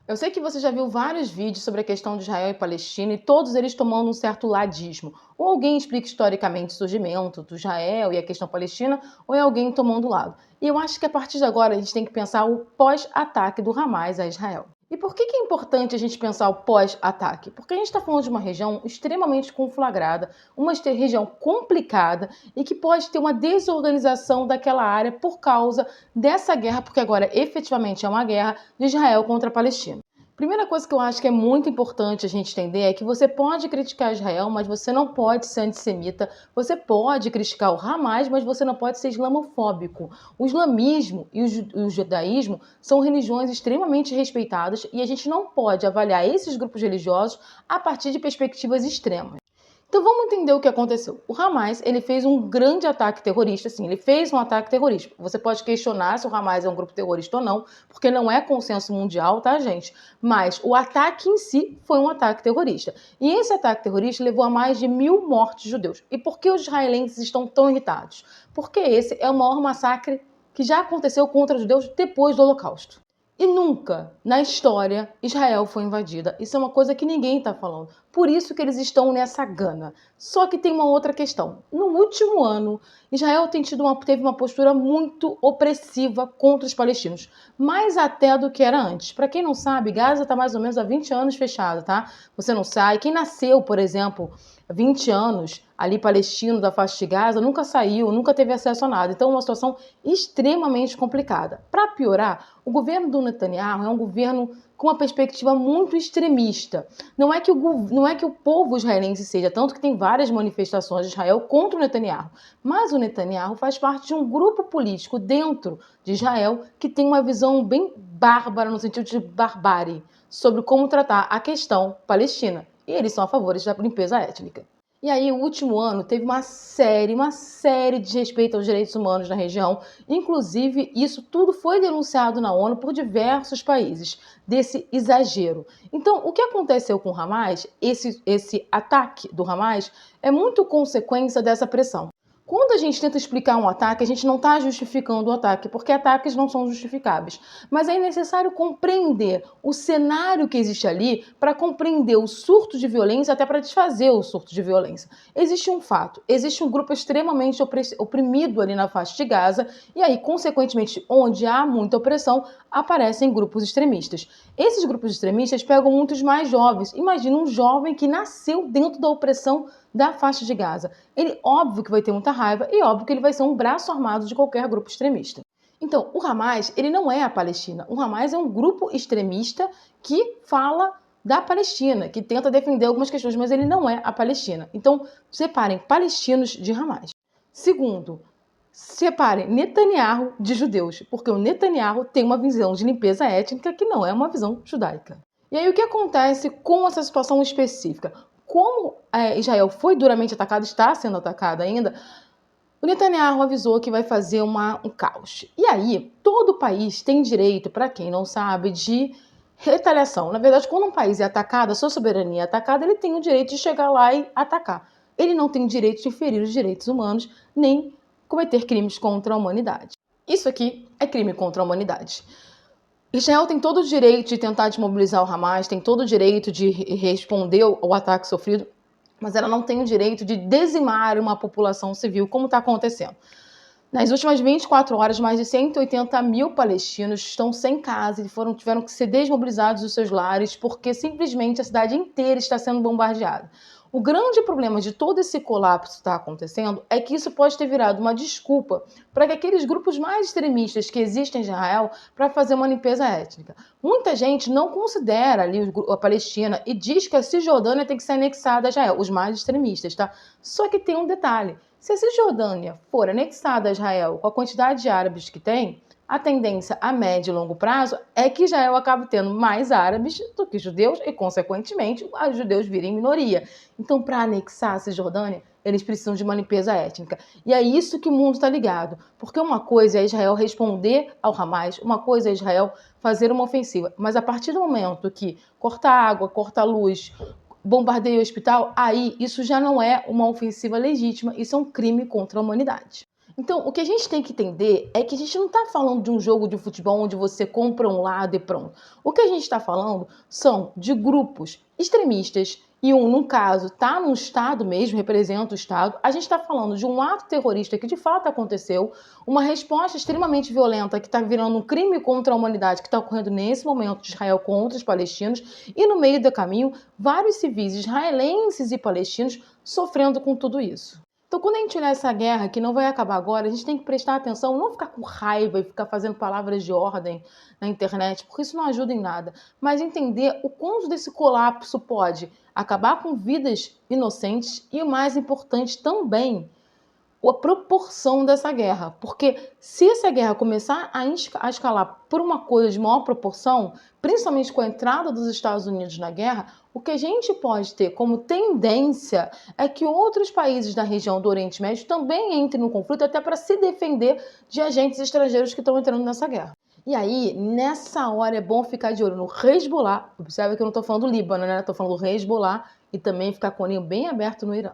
Eu sei que você já viu vários vídeos sobre a questão de Israel e Palestina e todos eles tomando um certo ladismo. Ou alguém explica historicamente o surgimento do Israel e a questão palestina, ou é alguém tomando lado. E eu acho que a partir de agora a gente tem que pensar o pós-ataque do Hamas a Israel. E por que é importante a gente pensar o pós-ataque? Porque a gente está falando de uma região extremamente conflagrada, uma região complicada e que pode ter uma desorganização daquela área por causa dessa guerra, porque agora efetivamente é uma guerra de Israel contra a Palestina. Primeira coisa que eu acho que é muito importante a gente entender é que você pode criticar Israel, mas você não pode ser antissemita. Você pode criticar o Hamas, mas você não pode ser islamofóbico. O islamismo e o judaísmo são religiões extremamente respeitadas e a gente não pode avaliar esses grupos religiosos a partir de perspectivas extremas. Então vamos entender o que aconteceu. O Hamas, ele fez um grande ataque terrorista, sim, ele fez um ataque terrorista. Você pode questionar se o Hamas é um grupo terrorista ou não, porque não é consenso mundial, tá, gente? Mas o ataque em si foi um ataque terrorista. E esse ataque terrorista levou a mais de 1.000 mortes judeus. E por que os israelenses estão tão irritados? Porque esse é o maior massacre que já aconteceu contra os judeus depois do Holocausto. E nunca na história Israel foi invadida. Isso é uma coisa que ninguém está falando. Por isso que eles estão nessa gana. Só que tem uma outra questão. No último ano, Israel teve uma postura muito opressiva contra os palestinos. Mais até do que era antes. Para quem não sabe, Gaza está mais ou menos há 20 anos fechada, tá? Você não sai. Quem nasceu, por exemplo, 20 anos ali palestino da faixa de Gaza, nunca saiu, nunca teve acesso a nada. Então é uma situação extremamente complicada. Para piorar, o governo do Netanyahu é um governo com uma perspectiva muito extremista. Não é que o povo israelense seja, tanto que tem várias manifestações de Israel contra o Netanyahu, mas o Netanyahu faz parte de um grupo político dentro de Israel que tem uma visão bem bárbara, no sentido de barbárie, sobre como tratar a questão palestina. E eles são a favor da limpeza étnica. E aí, o último ano teve uma série de desrespeito aos direitos humanos na região. Inclusive, isso tudo foi denunciado na ONU por diversos países, desse exagero. Então, o que aconteceu com o Hamas, esse ataque do Hamas, é muito consequência dessa pressão. Quando a gente tenta explicar um ataque, a gente não está justificando o ataque, porque ataques não são justificáveis. Mas é necessário compreender o cenário que existe ali para compreender o surto de violência, até para desfazer o surto de violência. Existe um fato, existe um grupo extremamente oprimido ali na faixa de Gaza, e aí, consequentemente, onde há muita opressão, aparecem grupos extremistas. Esses grupos extremistas pegam muitos mais jovens. Imagina um jovem que nasceu dentro da opressão da faixa de Gaza. Ele, óbvio que vai ter muita raiva e óbvio que ele vai ser um braço armado de qualquer grupo extremista. Então, o Hamas, ele não é a Palestina. O Hamas é um grupo extremista que fala da Palestina, que tenta defender algumas questões, mas ele não é a Palestina. Então, separem palestinos de Hamas. Segundo, separem Netanyahu de judeus, porque o Netanyahu tem uma visão de limpeza étnica que não é uma visão judaica. E aí, o que acontece com essa situação específica? Como Israel foi duramente atacado, está sendo atacado ainda, o Netanyahu avisou que vai fazer um caos. E aí, todo país tem direito, para quem não sabe, de retaliação. Na verdade, quando um país é atacado, a sua soberania é atacada, ele tem o direito de chegar lá e atacar. Ele não tem o direito de ferir os direitos humanos, nem cometer crimes contra a humanidade. Isso aqui é crime contra a humanidade. Israel tem todo o direito de tentar desmobilizar o Hamas, tem todo o direito de responder ao ataque sofrido, mas ela não tem o direito de dizimar uma população civil, como está acontecendo. Nas últimas 24 horas, mais de 180 mil palestinos estão sem casa e tiveram que ser desmobilizados dos seus lares porque simplesmente a cidade inteira está sendo bombardeada. O grande problema de todo esse colapso que está acontecendo é que isso pode ter virado uma desculpa para que aqueles grupos mais extremistas que existem em Israel para fazer uma limpeza étnica. Muita gente não considera ali a Palestina e diz que a Cisjordânia tem que ser anexada a Israel, os mais extremistas, tá? Só que tem um detalhe. Se a Cisjordânia for anexada a Israel com a quantidade de árabes que tem, a tendência a médio e longo prazo é que Israel acabe tendo mais árabes do que judeus e, consequentemente, os judeus virem minoria. Então, para anexar a Cisjordânia, eles precisam de uma limpeza étnica. E é isso que o mundo está ligado. Porque uma coisa é Israel responder ao Hamas, uma coisa é Israel fazer uma ofensiva. Mas a partir do momento que corta água, corta luz, bombardeia o hospital, aí isso já não é uma ofensiva legítima, isso é um crime contra a humanidade. Então, o que a gente tem que entender é que a gente não está falando de um jogo de futebol onde você compra um lado e pronto. O que a gente está falando são de grupos extremistas e num caso, está no Estado mesmo, representa o Estado. A gente está falando de um ato terrorista que de fato aconteceu, uma resposta extremamente violenta que está virando um crime contra a humanidade que está ocorrendo nesse momento de Israel contra os palestinos e no meio do caminho, vários civis israelenses e palestinos sofrendo com tudo isso. Então, quando a gente olhar essa guerra, que não vai acabar agora, a gente tem que prestar atenção, não ficar com raiva e ficar fazendo palavras de ordem na internet, porque isso não ajuda em nada, mas entender o quanto desse colapso pode acabar com vidas inocentes e, o mais importante também, a proporção dessa guerra. Porque se essa guerra começar a escalar por uma coisa de maior proporção, principalmente com a entrada dos Estados Unidos na guerra, o que a gente pode ter como tendência é que outros países da região do Oriente Médio também entrem no conflito, até para se defender de agentes estrangeiros que estão entrando nessa guerra. E aí, nessa hora, é bom ficar de olho no Hezbollah. Observe que eu não estou falando do Líbano, né? Estou falando do Hezbollah e também ficar com o olhinho bem aberto no Irã.